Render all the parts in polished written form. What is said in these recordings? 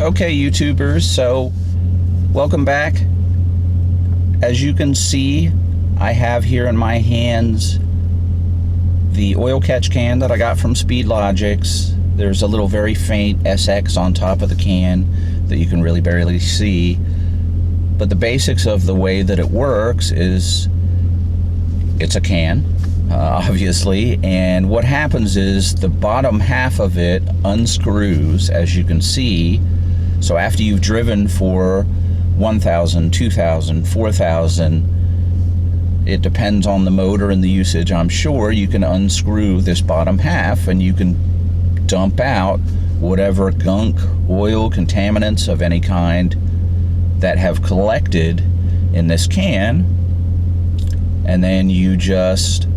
Okay, YouTubers, so welcome back. As you can see, I have here in my hands the oil catch can that I got from Speedlogix. There's a little very faint SX on top of the can that you can really barely see. But the basics of the way that it works is it's a can, obviously, and what happens is the bottom half of it unscrews, as you can see. So after you've driven for 1,000, 2,000, 4,000, it depends on the motor and the usage, I'm sure, you can unscrew this bottom half and you can dump out whatever gunk, oil, contaminants of any kind that have collected in this can. And then you just,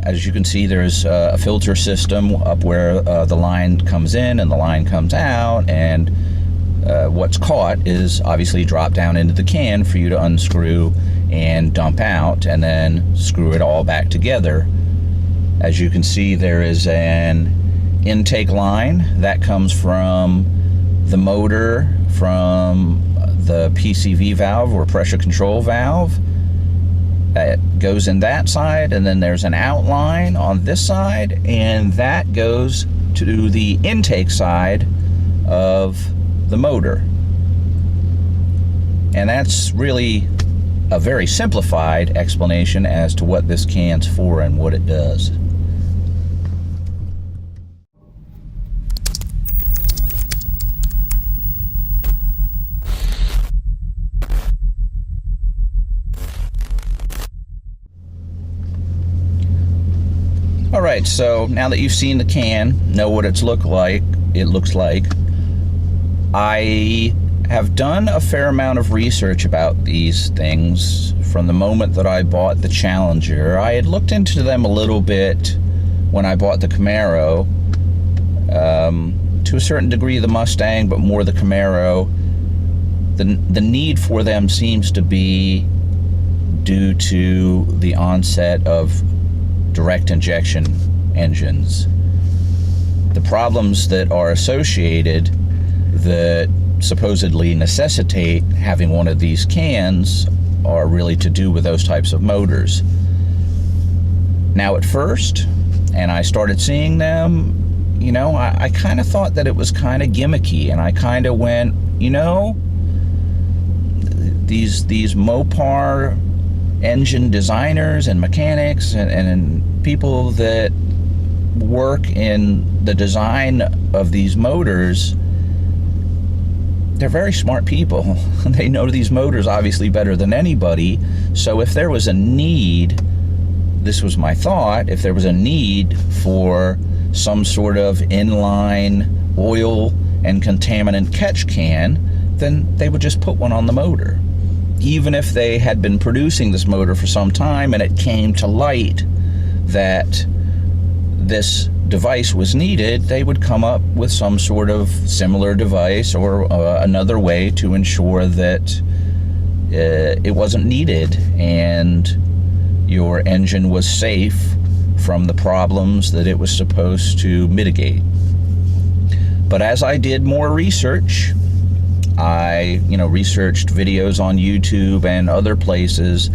as you can see, there's a filter system up where the line comes in and the line comes out, and what's caught is obviously dropped down into the can for you to unscrew and dump out, and then screw it all back together. As you can see, there is an intake line that comes from the motor, from the PCV valve or pressure control valve. That goes in that side, and then there's an outline on this side, and that goes to the intake side of the motor. And that's really a very simplified explanation as to what this can's for and what it does. Alright, so now that you've seen the can, know what it looks like, I have done a fair amount of research about these things from the moment that I bought the Challenger. I had looked into them a little bit when I bought the Camaro, to a certain degree the Mustang, but more the Camaro. The need for them seems to be due to the onset of direct injection engines. The problems that are associated that supposedly necessitate having one of these cans are really to do with those types of motors. Now at first, and I started seeing them, you know, I kind of thought that it was kind of gimmicky, and I kind of went, you know, these Mopar engine designers and mechanics and people that work in the design of these motors, they're very smart people. They know these motors obviously better than anybody. So if there was a need, this was my thought, if there was a need for some sort of inline oil and contaminant catch can, then they would just put one on the motor. Even if they had been producing this motor for some time and it came to light that this device was needed, they would come up with some sort of similar device or another way to ensure that it wasn't needed and your engine was safe from the problems that it was supposed to mitigate. But as I did more research, I, researched videos on YouTube and other places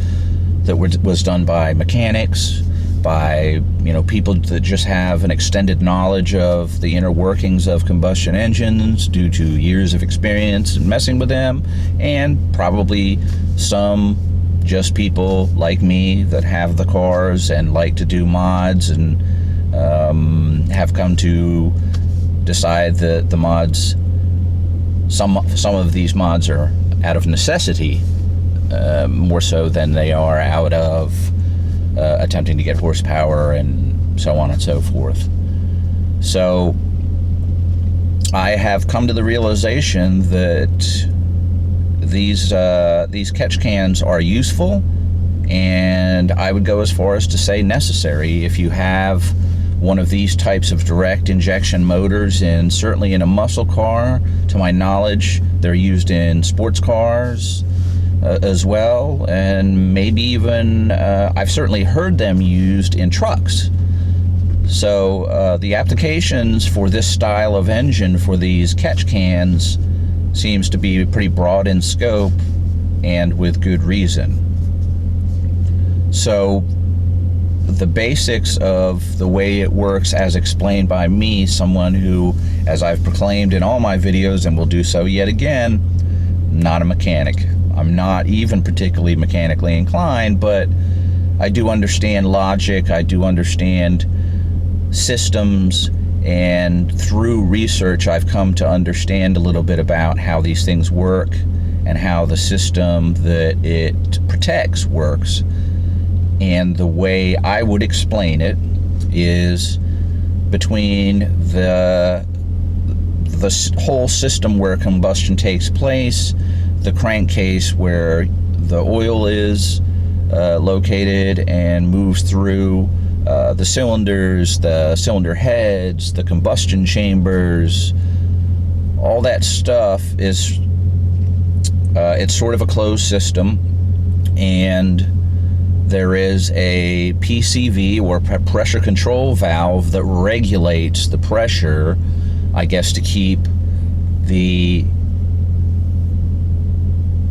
that was done by mechanics, by, people that just have an extended knowledge of the inner workings of combustion engines due to years of experience in messing with them, and probably some just people like me that have the cars and like to do mods and have come to decide that the mods, some of these mods are out of necessity, more so than they are out of attempting to get horsepower and so on and so forth. So I have come to the realization that these catch cans are useful, and I would go as far as to say necessary. If you have one of these types of direct injection motors, and certainly in a muscle car, to my knowledge, they're used in sports cars as well, and maybe even I've certainly heard them used in trucks. So the applications for this style of engine for these catch cans seems to be pretty broad in scope, and with good reason. So the basics of the way it works, as explained by me, someone who, as I've proclaimed in all my videos and will do so yet again, not a mechanic. I'm not even particularly mechanically inclined, but I do understand logic, I do understand systems, and through research I've come to understand a little bit about how these things work and how the system that it protects works. And the way I would explain it is between the whole system where combustion takes place, the crankcase where the oil is located and moves through, the cylinders, the cylinder heads, the combustion chambers, all that stuff is it's sort of a closed system, and there is a PCV, or pressure control valve, that regulates the pressure, I guess, to keep the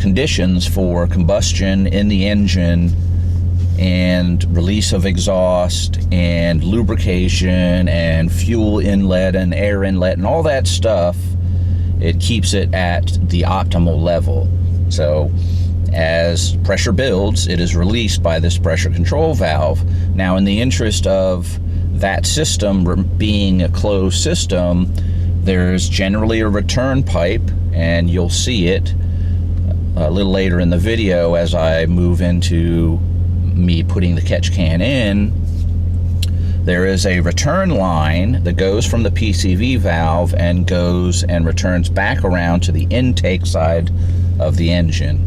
conditions for combustion in the engine and release of exhaust and lubrication and fuel inlet and air inlet and all that stuff. It keeps it at the optimal level. So as pressure builds, it is released by this pressure control valve. Now, in the interest of that system being a closed system, there's generally a return pipe, and you'll see it a little later in the video as I move into me putting the catch can in. There is a return line that goes from the PCV valve and goes and returns back around to the intake side of the engine.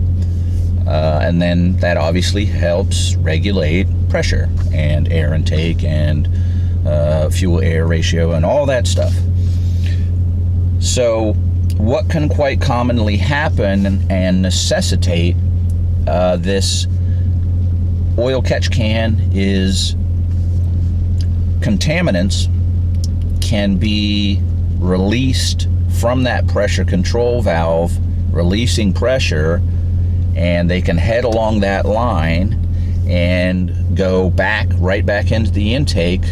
And then that obviously helps regulate pressure and air intake and fuel-air ratio and all that stuff. So what can quite commonly happen and necessitate this oil catch can is contaminants can be released from that pressure control valve, releasing pressure, and they can head along that line and go right back into the intake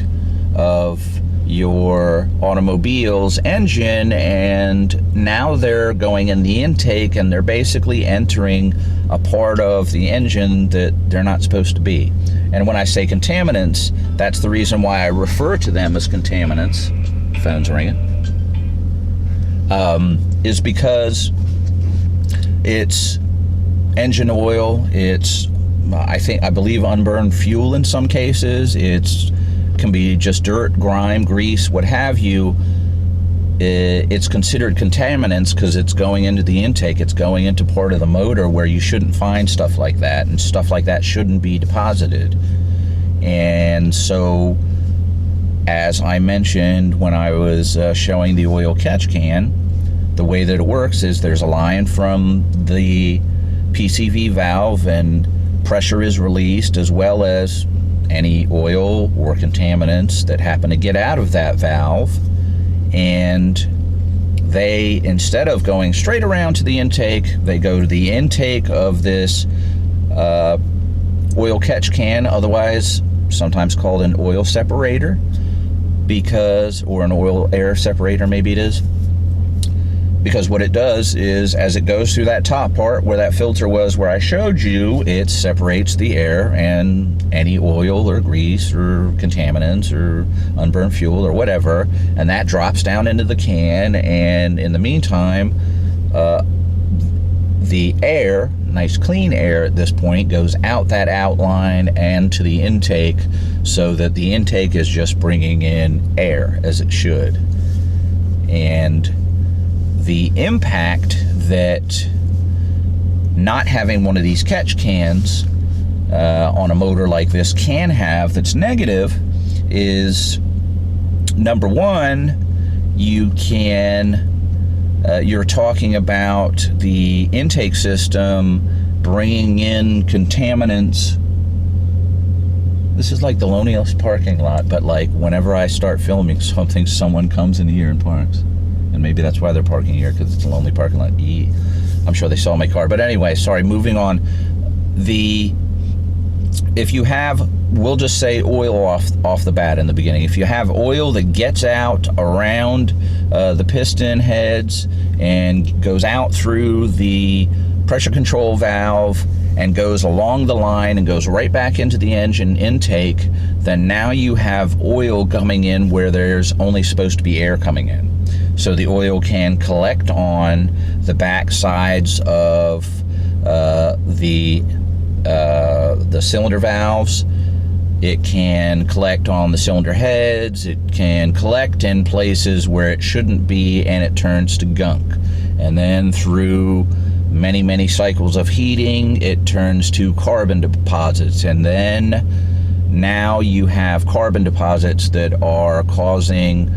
of your automobile's engine, and now they're going in the intake and they're basically entering a part of the engine that they're not supposed to be. And when I say contaminants, that's the reason why I refer to them as contaminants. Phone's ringing. Is because it's engine oil, it's I believe unburned fuel in some cases, can be just dirt, grime, grease, what have you. It's considered contaminants because it's going into the intake, it's going into part of the motor where you shouldn't find stuff like that, and stuff like that shouldn't be deposited. And so, as I mentioned when I was showing the oil catch can, the way that it works is there's a line from the PCV valve and pressure is released, as well as any oil or contaminants that happen to get out of that valve, and they, instead of going straight around to the intake, they go to the intake of this oil catch can, otherwise sometimes called an oil separator, or an oil air separator, maybe it is. Because what it does is, as it goes through that top part where that filter was where I showed you, it separates the air and any oil or grease or contaminants or unburned fuel or whatever, and that drops down into the can, and in the meantime, the air, nice clean air at this point, goes out that outline and to the intake, so that the intake is just bringing in air as it should. And the impact that not having one of these catch cans on a motor like this can have that's negative is, number one, you're talking about the intake system bringing in contaminants This is like the loneliest parking lot, but like whenever I start filming something, someone comes in here and parks. And maybe that's why they're parking here, because it's a lonely parking lot. I'm sure they saw my car. But anyway, sorry, moving on. If you have, we'll just say oil off the bat in the beginning. If you have oil that gets out around the piston heads and goes out through the pressure control valve and goes along the line and goes right back into the engine intake, then now you have oil coming in where there's only supposed to be air coming in. So the oil can collect on the back sides of the cylinder valves. It can collect on the cylinder heads. It can collect in places where it shouldn't be, and it turns to gunk. And then through many, many cycles of heating, it turns to carbon deposits. And then now you have carbon deposits that are causing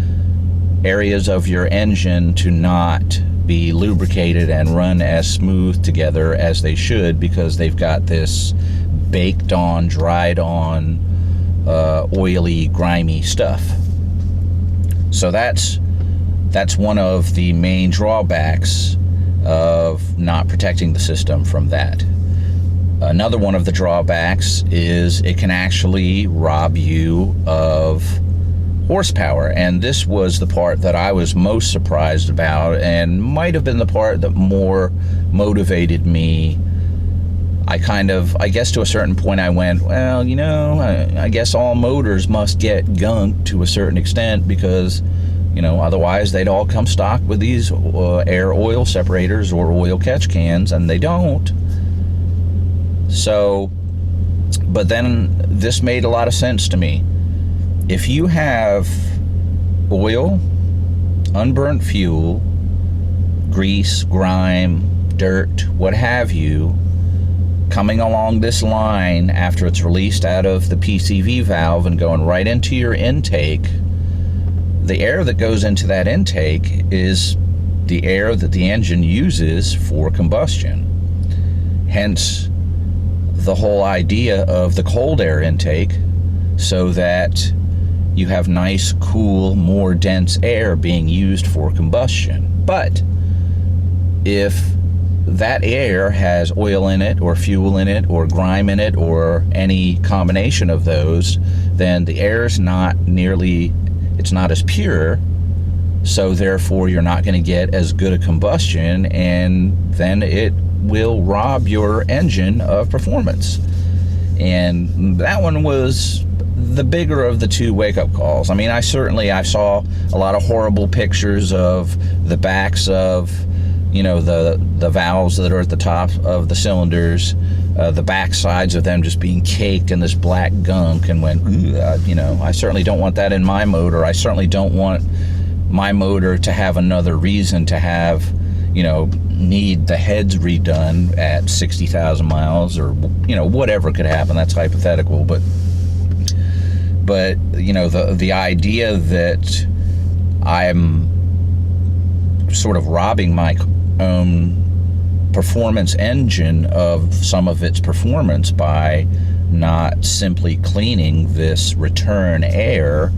areas of your engine to not be lubricated and run as smooth together as they should, because they've got this baked on, dried on, oily, grimy stuff. So that's one of the main drawbacks of not protecting the system from that. Another one of the drawbacks is it can actually rob you of horsepower, and this was the part that I was most surprised about, and might have been the part that more motivated me. I guess to a certain point I went, well, you know, I guess all motors must get gunked to a certain extent, because, you know, otherwise they'd all come stock with these air oil separators or oil catch cans, and they don't. So, but then this made a lot of sense to me. If you have oil, unburnt fuel, grease, grime, dirt, what have you, coming along this line after it's released out of the PCV valve and going right into your intake, the air that goes into that intake is the air that the engine uses for combustion. Hence the whole idea of the cold air intake, so that you have nice, cool, more dense air being used for combustion. But if that air has oil in it, or fuel in it, or grime in it, or any combination of those, then the air is it's not as pure, so therefore you're not going to get as good a combustion, and then it will rob your engine of performance. And that one was the bigger of the two wake-up calls. I mean, I saw a lot of horrible pictures of the backs of, you know, the valves that are at the top of the cylinders, the back sides of them just being caked in this black gunk, and went, you know, I certainly don't want that in my motor. I certainly don't want my motor to have another reason to have, you know, need the heads redone at 60,000 miles, or, you know, whatever could happen. That's hypothetical, but you know, the idea that I'm sort of robbing my own performance engine of some of its performance by not simply cleaning this return air,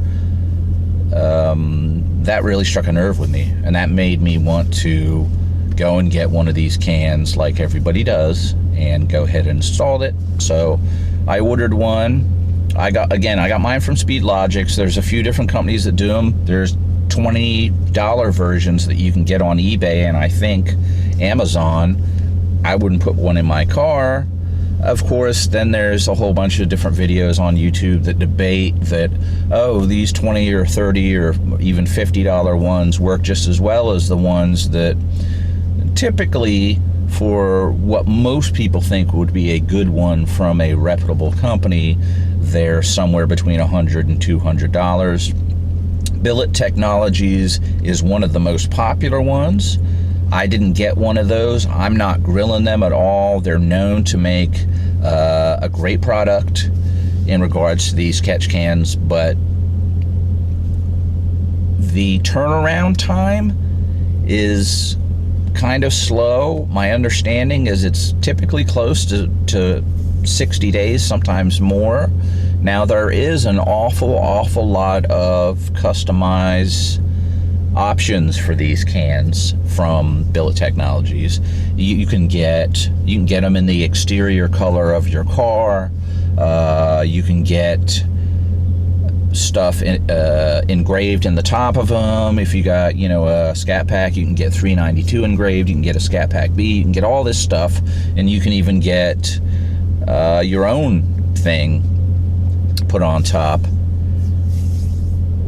that really struck a nerve with me, and that made me want to go and get one of these cans like everybody does and go ahead and install it. So I ordered one. I got mine from Speedlogix. There's a few different companies that do them. There's $20 versions that you can get on eBay, and I think Amazon. I wouldn't put one in my car. Of course, then there's a whole bunch of different videos on YouTube that debate that, oh, these $20 or $30 or even $50 ones work just as well as the ones that typically, for what most people think would be a good one from a reputable company, they're somewhere between $100 and $200. Billet Technologies is one of the most popular ones. I didn't get one of those. I'm not grilling them at all. They're known to make a great product in regards to these catch cans, but the turnaround time is kind of slow. My understanding is it's typically close to 60 days, sometimes more, Now there is an awful lot of customized options for these cans from Billet Technologies. You can get them in the exterior color of your car. You can get stuff engraved in the top of them. If you got, you know, a Scat Pack, you can get 392 engraved. You can get a Scat Pack B. You can get all this stuff, and you can even get your own thing put on top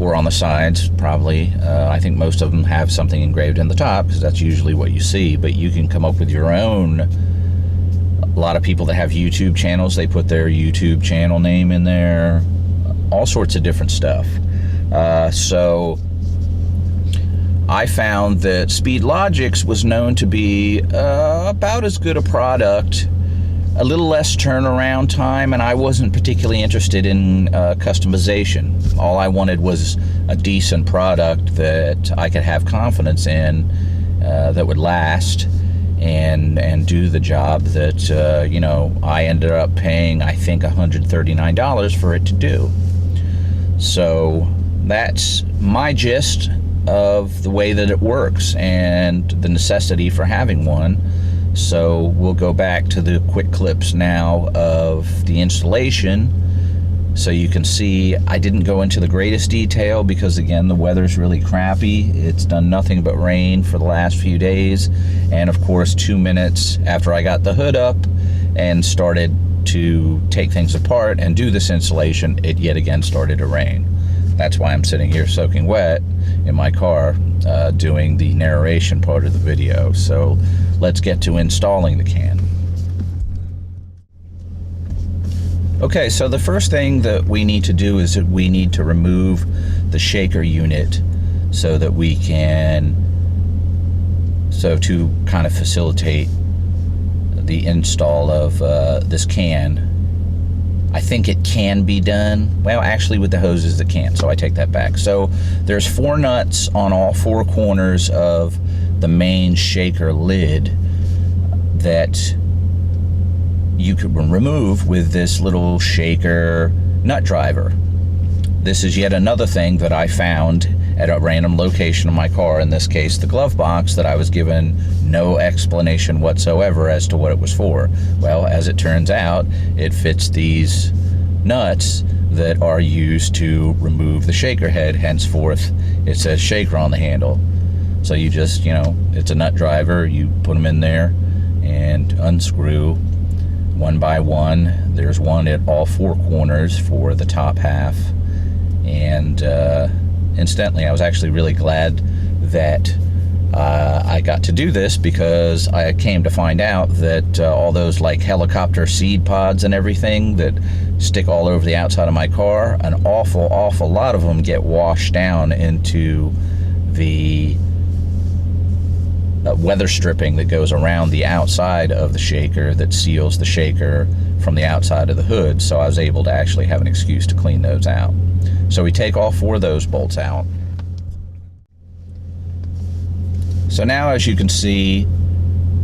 or on the sides, probably. I think most of them have something engraved in the top, because that's usually what you see, but you can come up with your own. A lot of people that have YouTube channels, they put their YouTube channel name in there, all sorts of different stuff. So I found that Speedlogix was known to be about as good a product, a little less turnaround time, and I wasn't particularly interested in customization. All I wanted was a decent product that I could have confidence in, that would last and do the job that, you know, I ended up paying, I think, $139 for it to do. So that's my gist of the way that it works and the necessity for having one. So we'll go back to the quick clips now of the installation, so you can see I didn't go into the greatest detail because, again, the weather's really crappy. It's done nothing but rain for the last few days, and of course 2 minutes after I got the hood up and started to take things apart and do this installation, it yet again started to rain. That's why I'm sitting here soaking wet in my car doing the narration part of the video. So let's get to installing the can. Okay, so the first thing that we need to do is that we need to remove the shaker unit so that we can, to kind of facilitate the install of this can. I think it can be done. Well, actually with the hoses it can't, so I take that back. So there's 4 nuts on all 4 corners of the main shaker lid that you could remove with this little shaker nut driver. This is yet another thing that I found at a random location in my car, in this case the glove box, that I was given no explanation whatsoever as to what it was for. Well, as it turns out, it fits these nuts that are used to remove the shaker head. Henceforth, it says shaker on the handle. So you just, you know, it's a nut driver, you put them in there and unscrew one by one. There's one at all 4 corners for the top half. And incidentally, I was actually really glad that I got to do this, because I came to find out that all those like helicopter seed pods and everything that stick all over the outside of my car, an awful lot of them get washed down into the weather stripping that goes around the outside of the shaker that seals the shaker from the outside of the hood. So I was able to actually have an excuse to clean those out. So we take all 4 of those bolts out. So now, as you can see,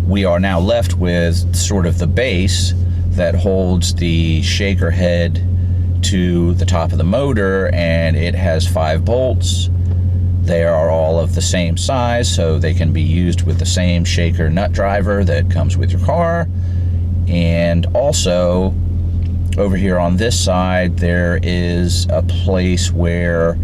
we are now left with sort of the base that holds the shaker head to the top of the motor, and it has 5 bolts. They are all of the same size, so they can be used with the same shaker nut driver that comes with your car. And also, over here on this side, there is a place where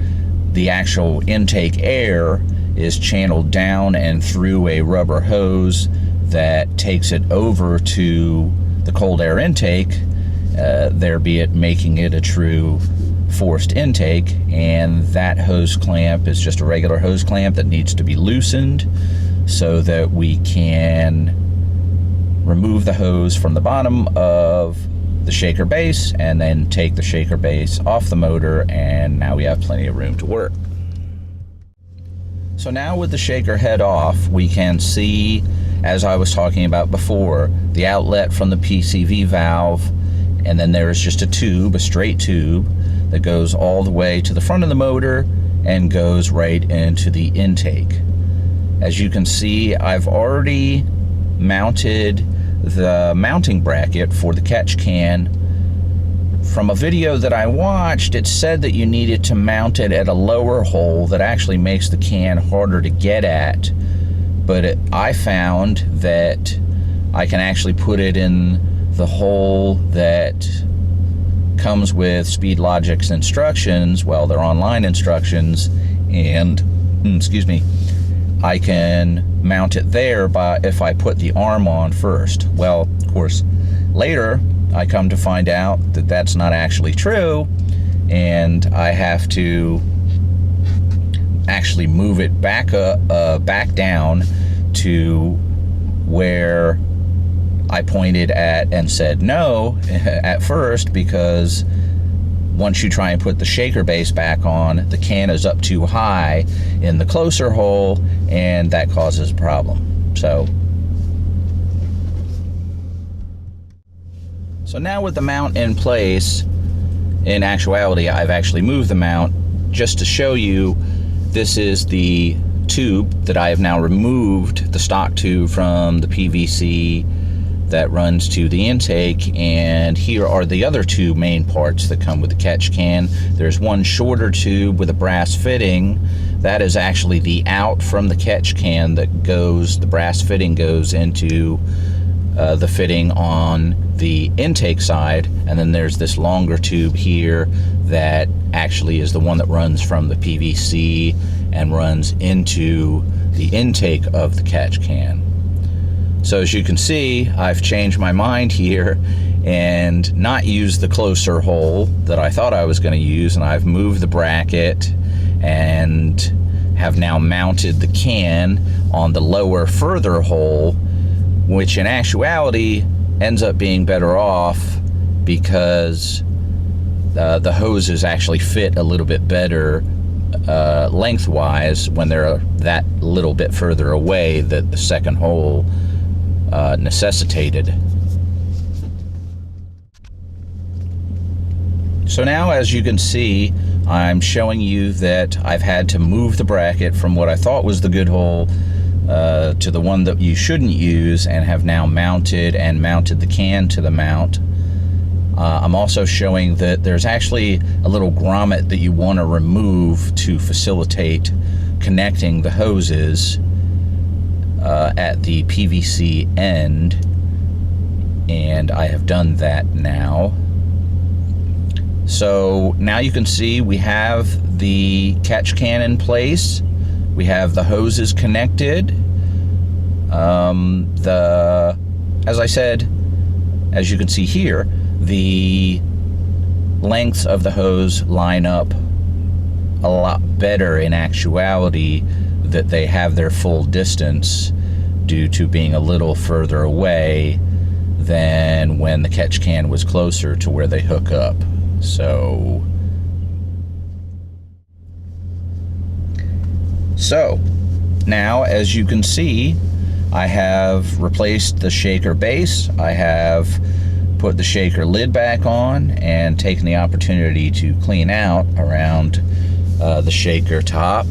the actual intake air is channeled down and through a rubber hose that takes it over to the cold air intake, there be it making it a true forced intake. And that hose clamp is just a regular hose clamp that needs to be loosened so that we can remove the hose from the bottom of the shaker base and then take the shaker base off the motor, and now we have plenty of room to work. So now with the shaker head off, we can see, as I was talking about before, the outlet from the PCV valve, and then there is just a tube, a straight tube, that goes all the way to the front of the motor and goes right into the intake. As you can see, I've already mounted the mounting bracket for the catch can from a video that I watched, it said that you needed to mount it at a lower hole that actually makes the can harder to get at. But I found that I can actually put it in the hole that comes with Speedlogix instructions. Well, they're online instructions, and excuse me, I can mount it there if I put the arm on first. Well, of course, later I come to find out that that's not actually true, and I have to actually move it back down to where I pointed at and said no at first, because once you try and put the shaker base back on, the can is up too high in the closer hole, and that causes a problem. So now with the mount in place, in actuality, I've actually moved the mount just to show you. This is the tube that I have now removed, the stock tube from the PVC that runs to the intake, and here are the other two main parts that come with the catch can. There's one shorter tube with a brass fitting. That is actually the out from the catch can that goes, the brass fitting goes into the fitting on the intake side, and then there's this longer tube here that actually is the one that runs from the PVC and runs into the intake of the catch can. So as you can see, I've changed my mind here and not used the closer hole that I thought I was going to use, and I've moved the bracket and have now mounted the can on the lower, further hole, which in actuality ends up being better off because the hoses actually fit a little bit better lengthwise when they're that little bit further away that the second hole necessitated. So now, as you can see, I'm showing you that I've had to move the bracket from what I thought was the good hole to the one that you shouldn't use, and have now mounted the can to the mount. I'm also showing that there's actually a little grommet that you want to remove to facilitate connecting the hoses at the PVC end, and I have done that now. So now you can see we have the catch can in place, we have the hoses connected. As I said, as you can see here, the lengths of the hose line up a lot better in actuality, that they have their full distance due to being a little further away than when the catch can was closer to where they hook up. So now, as you can see, I have replaced the shaker base, I have put the shaker lid back on, and taken the opportunity to clean out around the shaker top,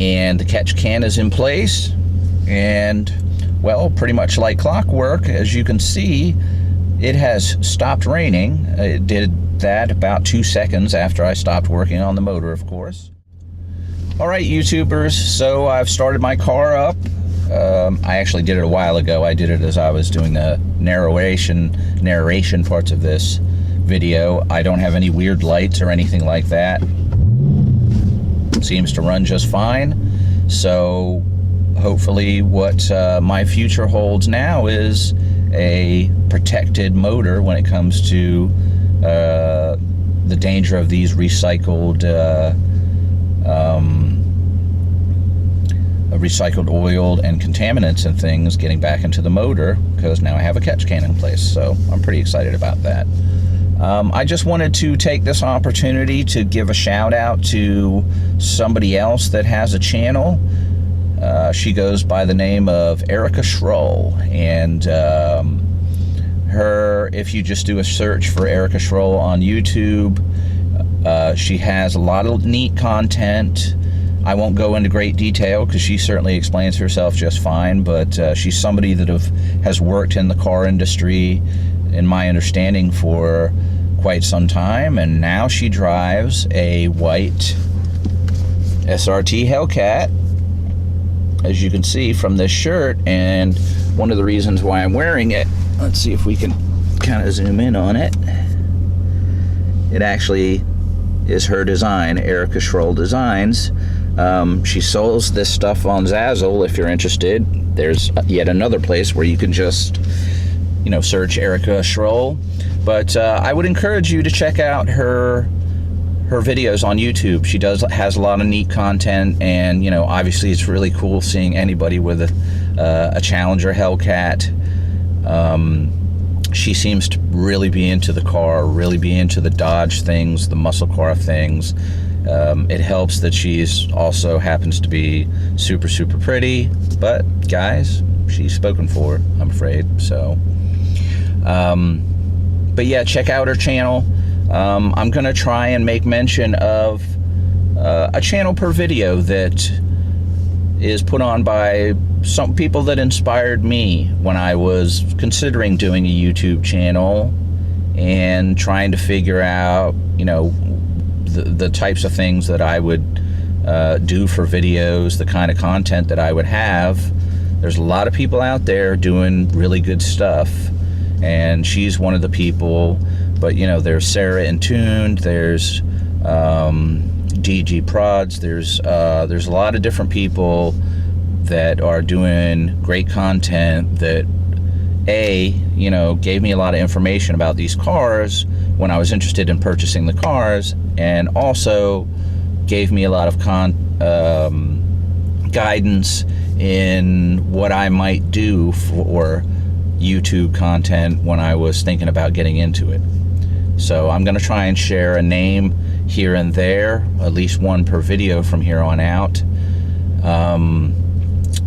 and the catch can is in place. And well, pretty much like clockwork, as you can see, it has stopped raining. It did that about 2 seconds after I stopped working on the motor, of course. Alright, YouTubers, so I've started my car up. I actually did it a while ago. I did it as I was doing the narration parts of this video. I don't have any weird lights or anything like that. It seems to run just fine. So hopefully what my future holds now is a protected motor when it comes to the danger of these recycled oil and contaminants and things getting back into the motor, because now I have a catch can in place. So I'm pretty excited about that. I just wanted to take this opportunity to give a shout out to somebody else that has a channel. She goes by the name of Erica Schroll, and if you just do a search for Erica Schroll on YouTube, she has a lot of neat content. I won't go into great detail because she certainly explains herself just fine, but she's somebody that has worked in the car industry, in my understanding, for quite some time, and now she drives a white SRT Hellcat, as you can see from this shirt. And one of the reasons why I'm wearing it, let's see if we can kind of zoom in on it. It actually is her design, Erica Schroll Designs. She sells this stuff on Zazzle if you're interested. There's yet another place where you can just, you know, search Erica Schroll. But I would encourage you to check out her videos on YouTube. She has a lot of neat content, and you know, obviously it's really cool seeing anybody with a Challenger Hellcat. She seems to really be into the car, really be into the Dodge things, the muscle car things. It helps that she's also happens to be super, super pretty. But guys, she's spoken for, I'm afraid. So, but yeah, check out her channel. I'm gonna try and make mention of a channel per video that is put on by some people that inspired me when I was considering doing a YouTube channel and trying to figure out, you know, the types of things that I would do for videos, the kind of content that I would have. There's a lot of people out there doing really good stuff, and she's one of the people. But you know, there's Sarah Intuned, there's DG Prods, there's a lot of different people that are doing great content that you know, gave me a lot of information about these cars when I was interested in purchasing the cars, and also gave me a lot of guidance in what I might do for YouTube content when I was thinking about getting into it. So I'm going to try and share a name here and there, at least one per video from here on out.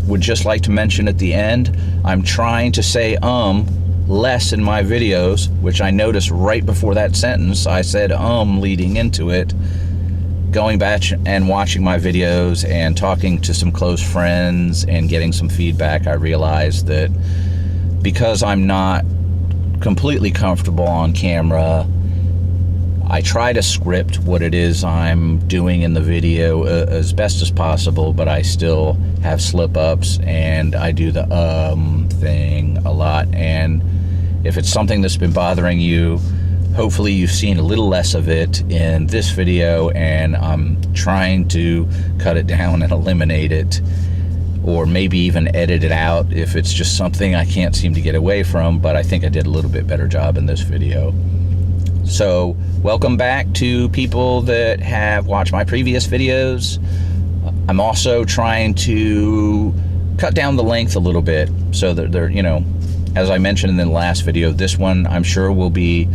Would just like to mention at the end, I'm trying to say less in my videos, which I noticed right before that sentence I said leading into it. Going back and watching my videos and talking to some close friends and getting some feedback, I realized that because I'm not completely comfortable on camera, I try to script what it is I'm doing in the video as best as possible, but I still have slip-ups, and I do the thing a lot. And if it's something that's been bothering you, hopefully you've seen a little less of it in this video, and I'm trying to cut it down and eliminate it, or maybe even edit it out if it's just something I can't seem to get away from. But I think I did a little bit better job in this video. So welcome back to people that have watched my previous videos. I'm also trying to cut down the length a little bit so that they're, you know, as I mentioned in the last video, this one I'm sure will be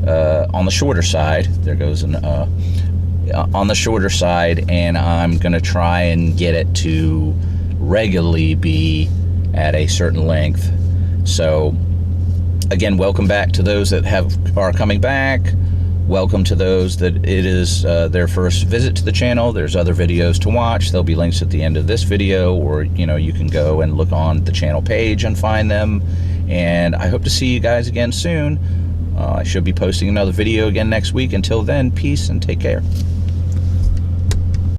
on the shorter side. There goes an on the shorter side, and I'm gonna try and get it to regularly be at a certain length. So again, welcome back to those that are coming back. Welcome to those that it is their first visit to the channel. There's other videos to watch. There'll be links at the end of this video, or you know, you can go and look on the channel page and find them. And I hope to see you guys again soon. I should be posting another video again next week. Until then, peace and take care.